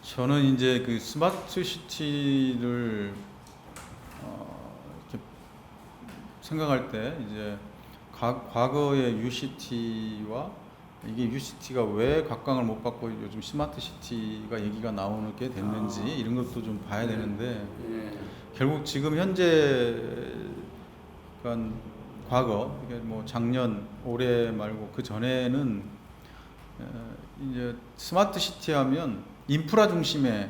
저는 이제 그 스마트 시티를 이렇게 생각할 때 이제 과거의 UCT와 이게 UCT가 왜 각광을 못 받고 요즘 스마트 시티가 얘기가 나오게 됐는지 이런 것도 좀 봐야 되는데 결국 지금 현재 그러니까 과거 이게 뭐 작년 올해 말고 그 전에는 이제 스마트 시티 하면 인프라 중심의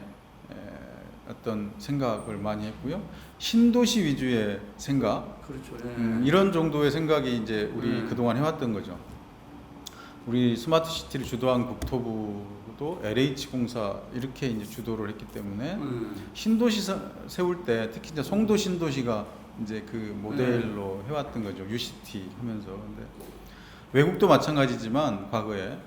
어떤 생각을 많이 했고요. 신도시 위주의 생각, 그렇죠. 이런 정도의 생각이 이제 우리 그동안 해왔던 거죠. 우리 스마트 시티를 주도한 국토부도 LH공사 이렇게 이제 주도를 했기 때문에 신도시 세울 때 특히 이제 송도 신도시가 이제 그 모델로 해왔던 거죠. UCT 하면서. 근데 외국도 마찬가지지만 과거에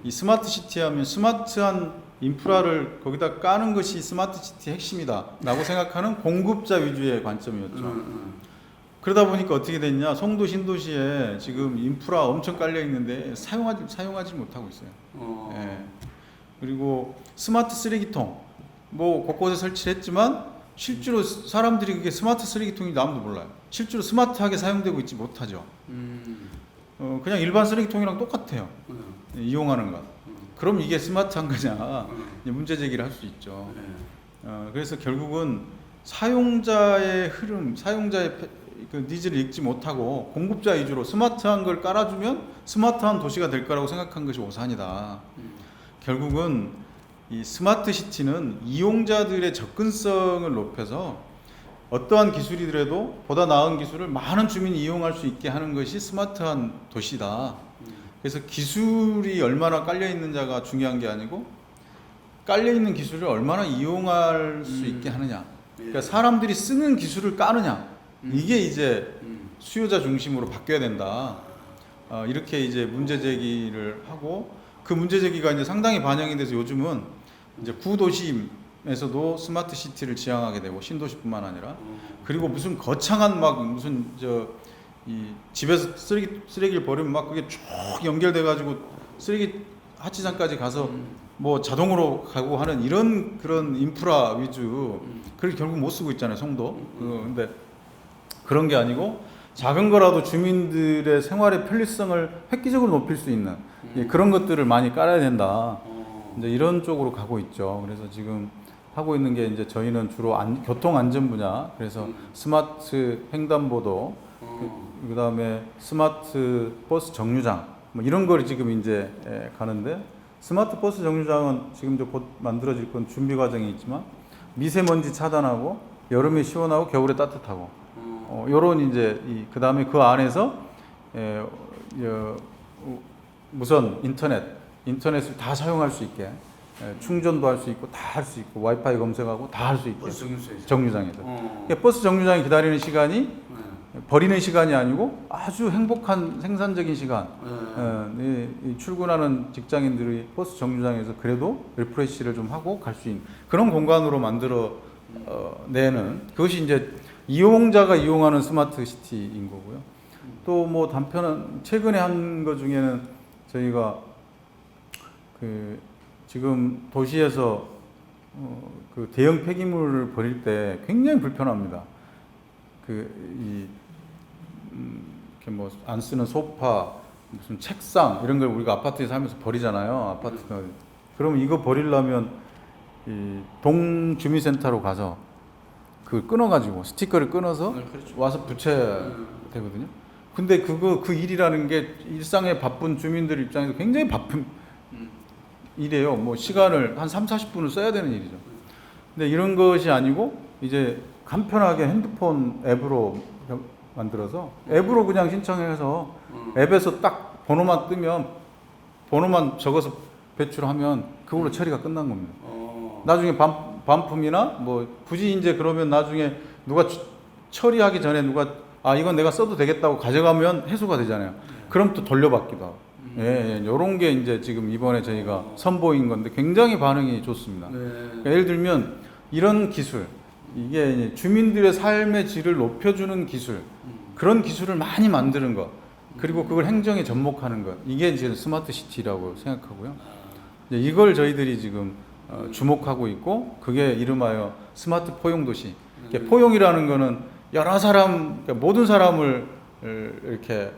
이 스마트 시티 하면 스마트한 인프라를 거기다 까는 것이 스마트 시티의 핵심이다 라고 생각하는 공급자 위주의 관점이었죠. 그러다 보니까 어떻게 됐냐, 송도 신도시에 지금 인프라 엄청 깔려 있는데 사용하지 못하고 있어요. 예. 그리고 스마트 쓰레기통 뭐 곳곳에 설치를 했지만 실제로 사람들이 그게 스마트 쓰레기통이 아무도 몰라요. 실제로 스마트하게 사용되고 있지 못하죠. 그냥 일반 쓰레기통이랑 똑같아요. 이용하는 것. 그럼 이게 스마트한 거냐 문제 제기를 할 수 있죠. 그래서 결국은 사용자의 흐름, 사용자의 그 니즈를 읽지 못하고 공급자 위주로 스마트한 걸 깔아주면 스마트한 도시가 될 거라고 생각한 것이 오산이다. 결국은 이 스마트 시티는 이용자들의 접근성을 높여서 어떠한 기술이더라도 보다 나은 기술을 많은 주민이 이용할 수 있게 하는 것이 스마트한 도시다. 그래서 기술이 얼마나 깔려 있는 자가 중요한 게 아니고 깔려 있는 기술을 얼마나 이용할 수 있게 하느냐. 그러니까 사람들이 쓰는 기술을 까느냐. 이게 이제 수요자 중심으로 바뀌어야 된다. 이렇게 이제 문제 제기를 하고 그 문제 제기가 이제 상당히 반영이 돼서 요즘은 이제 구도심에서도 스마트 시티를 지향하게 되고 신도시뿐만 아니라 그리고 무슨 거창한 막 무슨 이 집에서 쓰레기를 버리면 막 그게 쭉 연결돼 가지고 쓰레기 하치장까지 가서 뭐 자동으로 가고 하는 이런 그런 인프라 위주 그걸 결국 못 쓰고 있잖아요, 송도. 근데 그런 게 아니고 작은 거라도 주민들의 생활의 편리성을 획기적으로 높일 수 있는 그런 것들을 많이 깔아야 된다. 이제 이런 쪽으로 가고 있죠. 그래서 지금 하고 있는 게 이제 저희는 주로 교통 안전 분야. 그래서 스마트 횡단보도, 그다음에 스마트 버스 정류장 뭐 이런 걸 지금 이제 가는데 스마트 버스 정류장은 지금 곧 만들어질 건 준비 과정이 있지만 미세먼지 차단하고 여름에 시원하고 겨울에 따뜻하고 요런 이제 그다음에 그 안에서 무선 인터넷을 다 사용할 수 있게 충전도 할 수 있고 다 할 수 있고 와이파이 검색하고 다 할 수 있게 정류장에서 버스 정류장에 기다리는 시간이 버리는 시간이 아니고 아주 행복한 생산적인 시간. 출근하는 직장인들이 버스 정류장에서 그래도 리프레시를 좀 하고 갈 수 있는 그런 공간으로 만들어 내는 그것이 이제 이용자가 이용하는 스마트 시티인 거고요. 또 뭐 단편한 최근에 한 것 중에는 저희가 그 지금 도시에서 그 대형 폐기물을 버릴 때 굉장히 불편합니다. 이렇게 뭐 안 쓰는 소파, 무슨 책상 이런 걸 우리가 아파트에 살면서 버리잖아요. 아파트가. 그럼 이거 버리려면 이 동주민센터로 가서 그 끊어가지고 스티커를 끊어서 그렇죠. 와서 붙여야 되거든요. 근데 그 일이라는 게 일상에 바쁜 주민들 입장에서 굉장히 바쁜 일이에요. 뭐 시간을 한 30-40분을 써야 되는 일이죠. 근데 이런 것이 아니고 이제 간편하게 핸드폰 앱으로 만들어서 앱으로 그냥 신청해서 앱에서 딱 번호만 뜨면 번호만 적어서 배출하면 그걸로 처리가 끝난 겁니다. 나중에 반품이나 뭐 굳이 이제 그러면 나중에 누가 처리하기 전에 누가 이건 내가 써도 되겠다고 가져가면 해소가 되잖아요. 그럼 또 돌려받기도 하고. 요런 게 이제 지금 이번에 저희가 선보인 건데 굉장히 반응이 좋습니다. 그러니까 예를 들면 이런 기술, 이게 이제 주민들의 삶의 질을 높여주는 기술, 그런 기술을 많이 만드는 것, 그리고 그걸 행정에 접목하는 것, 이게 이제 스마트 시티라고 생각하고요. 이제 이걸 저희들이 지금 주목하고 있고 그게 이름하여 스마트 포용 도시. 포용이라는 거는 여러 사람, 그러니까 모든 사람을 이렇게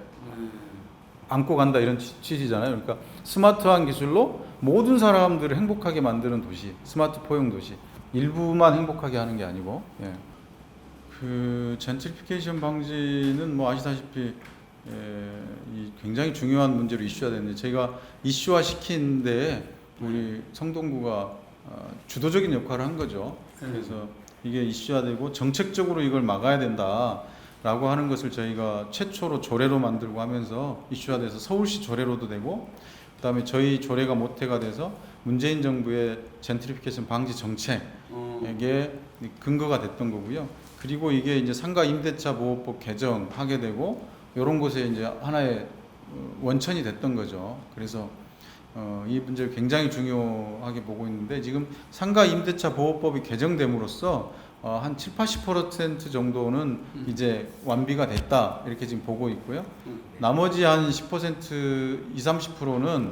안고 간다 이런 취지잖아요. 그러니까 스마트한 기술로 모든 사람들을 행복하게 만드는 도시, 스마트 포용 도시. 일부만 행복하게 하는 게 아니고. 예. 그 젠트리피케이션 방지는 뭐 아시다시피 이 굉장히 중요한 문제로 이슈화 됐는데 제가 이슈화 시킨 데에 우리 성동구가 주도적인 역할을 한 거죠. 그래서 이게 이슈화되고 정책적으로 이걸 막아야 된다라고 하는 것을 저희가 최초로 조례로 만들고 하면서 이슈화돼서 서울시 조례로도 되고 그다음에 저희 조례가 모태가 돼서 문재인 정부의 젠트리피케이션 방지 정책에 근거가 됐던 거고요. 그리고 이게 이제 상가 임대차 보호법 개정하게 되고 이런 것에 이제 하나의 원천이 됐던 거죠. 그래서 이 문제를 굉장히 중요하게 보고 있는데 지금 상가 임대차 보호법이 개정됨으로써 한 7, 80% 정도는 이제 완비가 됐다 이렇게 지금 보고 있고요. 나머지 한 10%, 20, 30%는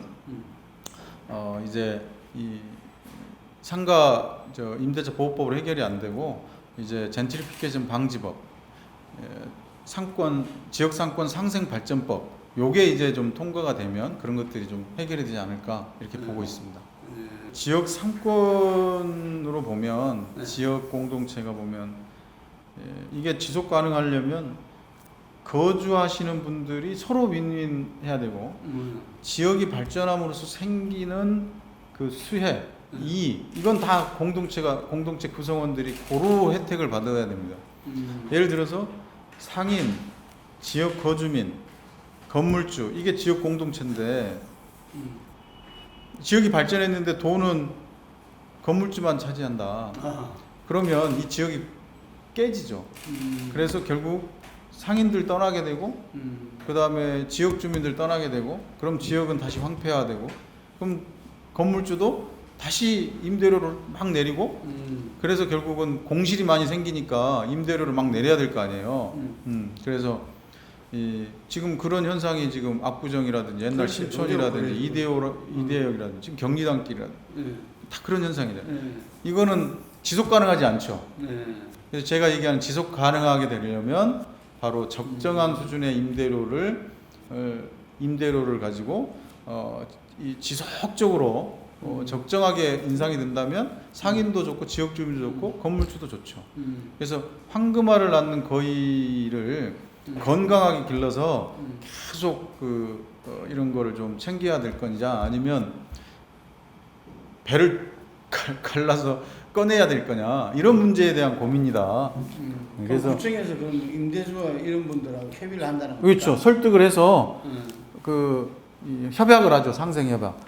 이제 이 상가 임대차 보호법으로 해결이 안 되고 이제 젠트리피케이션 방지법, 상권 지역 상권 상생 발전법 요게 이제 좀 통과가 되면 그런 것들이 좀 해결이 되지 않을까 이렇게 보고 있습니다. 지역 상권으로 보면 지역 공동체가 보면 이게 지속 가능하려면 거주하시는 분들이 서로 윈윈 해야 되고 지역이 발전함으로써 생기는 그 수혜 이건 다 공동체 구성원들이 고루 혜택을 받아야 됩니다. 예를 들어서 상인, 지역 거주민, 건물주 이게 지역 공동체인데 지역이 발전했는데 돈은 건물주만 차지한다. 그러면 이 지역이 깨지죠. 그래서 결국 상인들 떠나게 되고 그 다음에 지역 주민들 떠나게 되고 그럼 지역은 다시 황폐화되고 그럼 건물주도 다시 임대료를 막 내리고 그래서 결국은 공실이 많이 생기니까 임대료를 막 내려야 될 거 아니에요. 그래서 지금 그런 현상이 지금 압구정이라든지 옛날 그렇지, 신촌이라든지 이대역이라든지 지금 경리단길이라든지 다 그런 현상이래요. 이거는 지속 가능하지 않죠. 그래서 제가 얘기하는 지속 가능하게 되려면 바로 적정한 수준의 임대료를 가지고 이 지속적으로 적정하게 인상이 된다면 상인도 좋고 지역 주민도 좋고 건물주도 좋죠. 그래서 황금알을 낳는 거위를 건강하게 길러서 계속 이런 거를 좀 챙겨야 될 거냐 아니면 배를 갈라서 꺼내야 될 거냐 이런 문제에 대한 고민이다. 그래서 구청에서 그럼 임대주와 이런 분들하고 협의를 한다는 겁니까? 그렇죠. 설득을 해서 협약을 하죠. 상생 협약.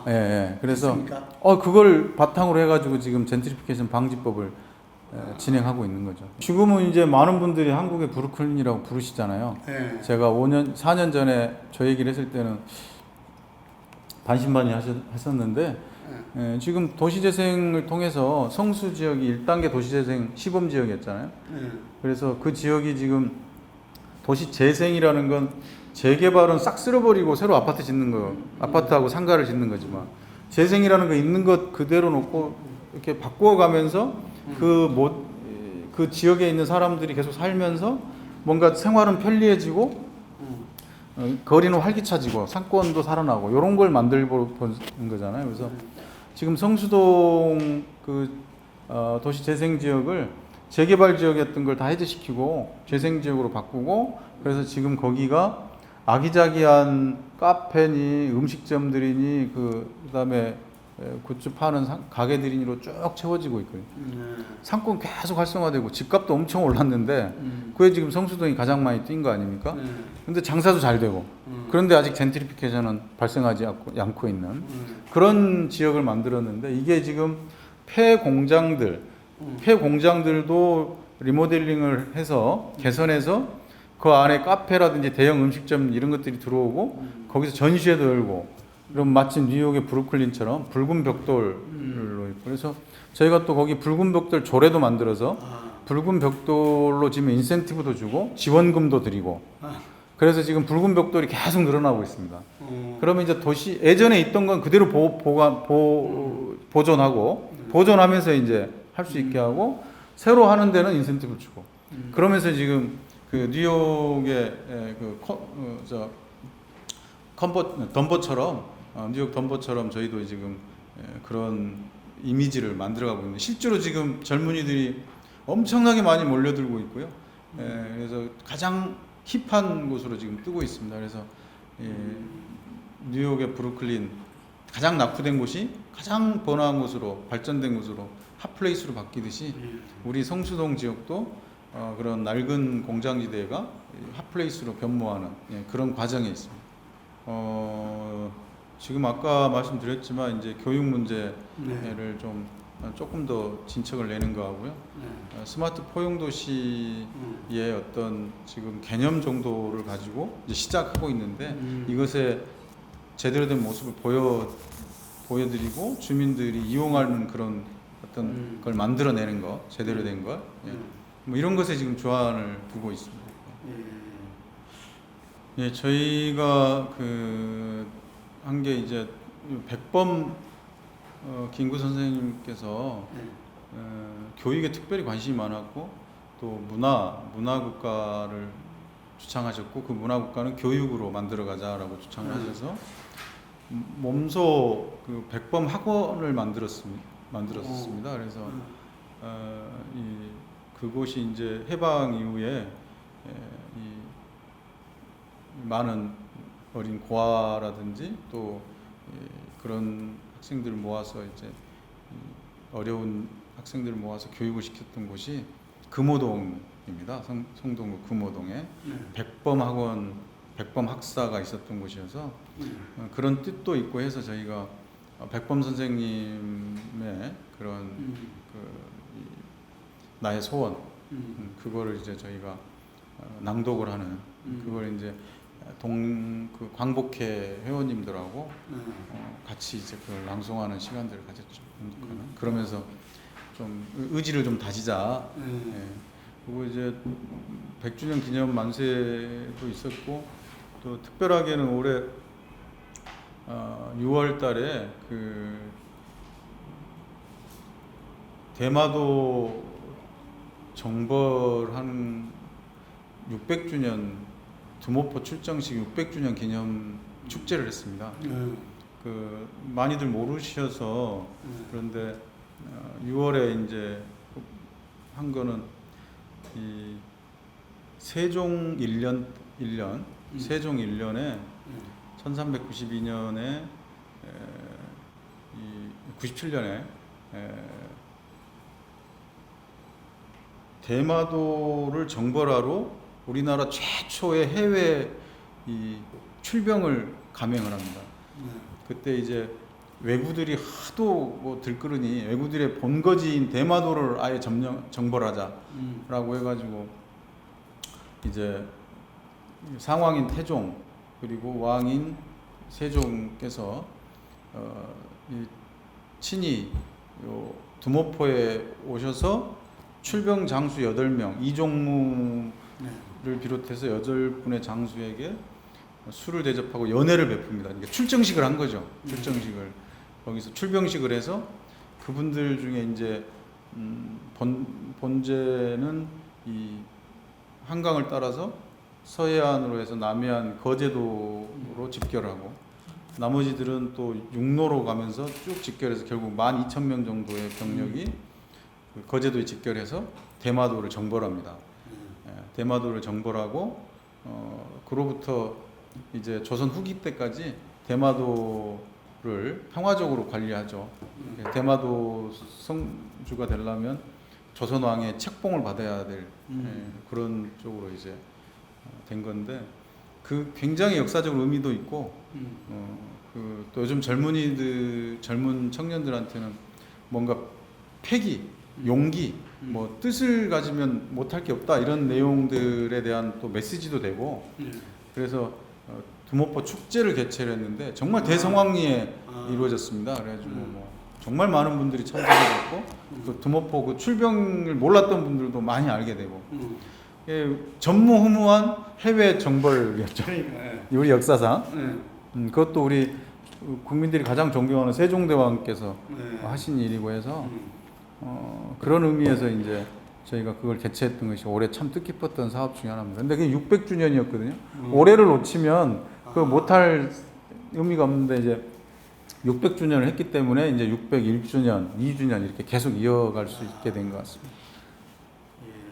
예. 그래서 그걸 바탕으로 해가지고 지금 젠트리피케이션 방지법을 진행하고 있는 거죠. 지금은 이제 많은 분들이 한국의 브루클린이라고 부르시잖아요. 제가 4년 전에 저 얘기를 했을 때는 반신반의 하셨는데 지금 도시재생을 통해서 성수 지역이 1단계 도시재생 시범 지역이었잖아요. 그래서 그 지역이 지금 도시재생이라는 건 재개발은 싹 쓸어버리고 새로 아파트 짓는 거, 아파트하고 상가를 짓는 거지만 재생이라는 거 있는 것 그대로 놓고 이렇게 바꾸어가면서 그 지역에 있는 사람들이 계속 살면서 뭔가 생활은 편리해지고 거리는 활기차지고 상권도 살아나고 이런 걸 만들고 본 거잖아요. 그래서 지금 성수동 도시재생 지역을 재개발 지역이었던 걸 다 해제시키고 재생 지역으로 바꾸고 그래서 지금 거기가 아기자기한 카페니 음식점들이니 그다음에 굿즈 파는 가게들이니로 쭉 채워지고 있거든요. 상권 계속 활성화되고 집값도 엄청 올랐는데 그게 지금 성수동이 가장 많이 뛴 거 아닙니까? 근데 장사도 잘 되고 그런데 아직 젠트리피케이션은 발생하지 않고 있는 그런 지역을 만들었는데 이게 지금 폐 공장들도 리모델링을 해서 개선해서 그 안에 카페라든지 대형 음식점 이런 것들이 들어오고 거기서 전시회도 열고 그럼 마침 뉴욕의 브루클린처럼 붉은 벽돌로 있고 그래서 저희가 또 거기 붉은 벽돌 조례도 만들어서 붉은 벽돌로 지금 인센티브도 주고 지원금도 드리고 그래서 지금 붉은 벽돌이 계속 늘어나고 있습니다. 그러면 이제 도시 예전에 있던 건 그대로 보존하고 보존하면서 이제 할 수 있게 하고 새로 하는 데는 인센티브를 주고 그러면서 지금 그 뉴욕의 덤버처럼 뉴욕 덤버처럼 저희도 지금 그런 이미지를 만들어가고 있는데 실제로 지금 젊은이들이 엄청나게 많이 몰려들고 있고요. 그래서 가장 힙한 곳으로 지금 뜨고 있습니다. 그래서 뉴욕의 브루클린 가장 낙후된 곳이 가장 번화한 곳으로 발전된 곳으로 핫플레이스로 바뀌듯이 우리 성수동 지역도 그런 낡은 공장지대가 핫플레이스로 변모하는 그런 과정에 있습니다. 지금 아까 말씀드렸지만 이제 교육 문제를 조금 더 진척을 내는 거하고요. 스마트 포용도시의 어떤 지금 개념 정도를 가지고 이제 시작하고 있는데 이것에 제대로 된 모습을 보여드리고 주민들이 이용하는 그런 어떤 걸 만들어내는 거, 제대로 된 것, 뭐 이런 것에 지금 주안을 두고 있습니다. 예, 저희가 한 게 이제 백범 김구 선생님께서 교육에 특별히 관심이 많았고 또 문화 국가를 주창하셨고 그 문화 국가는 교육으로 만들어가자라고 주창을 하셔서 몸소 그 백범 학원을 만들었습니다. 그래서 그곳이 이제 해방 이후에 이 많은 어린 고아라든지 또 그런 학생들을 모아서 이제 어려운 학생들을 모아서 교육을 시켰던 곳이 금호동입니다. 성동구 금호동에 백범 학원, 백범 학사가 있었던 곳이어서 그런 뜻도 있고 해서 저희가 백범 선생님의 그런 나의 소원 그거를 이제 저희가 낭독을 하는 그걸 이제 그 광복회 회원님들하고 같이 이제 그걸 낭송하는 시간들을 가졌죠. 그러면서 좀 의지를 좀 다지자. 그리고 이제 100주년 기념 만세도 있었고 또 특별하게는 올해 6월달에 그 대마도 정벌한 600주년 두모포 출정식 600주년 기념 축제를 했습니다. 그 많이들 모르셔서 그런데 6월에 이제 한 거는 이 세종 1년 세종 1년에 1392년에 97년에 대마도를 정벌하러 우리나라 최초의 해외 이 출병을 감행을 합니다. 그때 이제 왜구들이 하도 뭐 들끓으니 왜구들의 본거지인 대마도를 아예 정벌하자라고 해가지고 이제 상왕인 태종 그리고 왕인 세종께서 친히 요 두모포에 오셔서 출병 장수 8명 이종무를 비롯해서 8분의 장수에게 술을 대접하고 연회를 베풉니다. 그러니까 출정식을 한 거죠. 출정식을 거기서 출병식을 해서 그분들 중에 이제 본제는 이 한강을 따라서 서해안으로 해서 남해안 거제도로 집결하고 나머지들은 또 육로로 가면서 쭉 집결해서 결국 12,000명 정도의 병력이 거제도에 집결해서 대마도를 정벌합니다. 대마도를 정벌하고 그로부터 이제 조선 후기 때까지 대마도를 평화적으로 관리하죠. 대마도 성주가 되려면 조선 왕의 책봉을 받아야 될 그런 쪽으로 이제 된 건데 그 굉장히 역사적 의미도 있고 또 요즘 젊은 청년들한테는 뭔가 패기, 용기, 뭐 뜻을 가지면 못할 게 없다 이런 내용들에 대한 또 메시지도 되고 그래서 두모포 축제를 개최를 했는데 정말 대성황리에 이루어졌습니다. 그래가지고 뭐 정말 많은 분들이 참석하셨고 그 두모포 그 출병을 몰랐던 분들도 많이 알게 되고 전무후무한 해외 정벌이었죠. 그러니까. 예. 우리 역사상. 예. 그것도 우리 국민들이 가장 존경하는 세종대왕께서 네. 하신 일이고 해서 그런 의미에서 이제 저희가 그걸 개최했던 것이 올해 참 뜻깊었던 사업 중에 하나입니다. 근데 그게 600주년이었거든요. 올해를 놓치면 그 못할 의미가 없는데 이제 600주년을 했기 때문에 이제 601주년, 2주년 이렇게 계속 이어갈 수 있게 된 것 같습니다.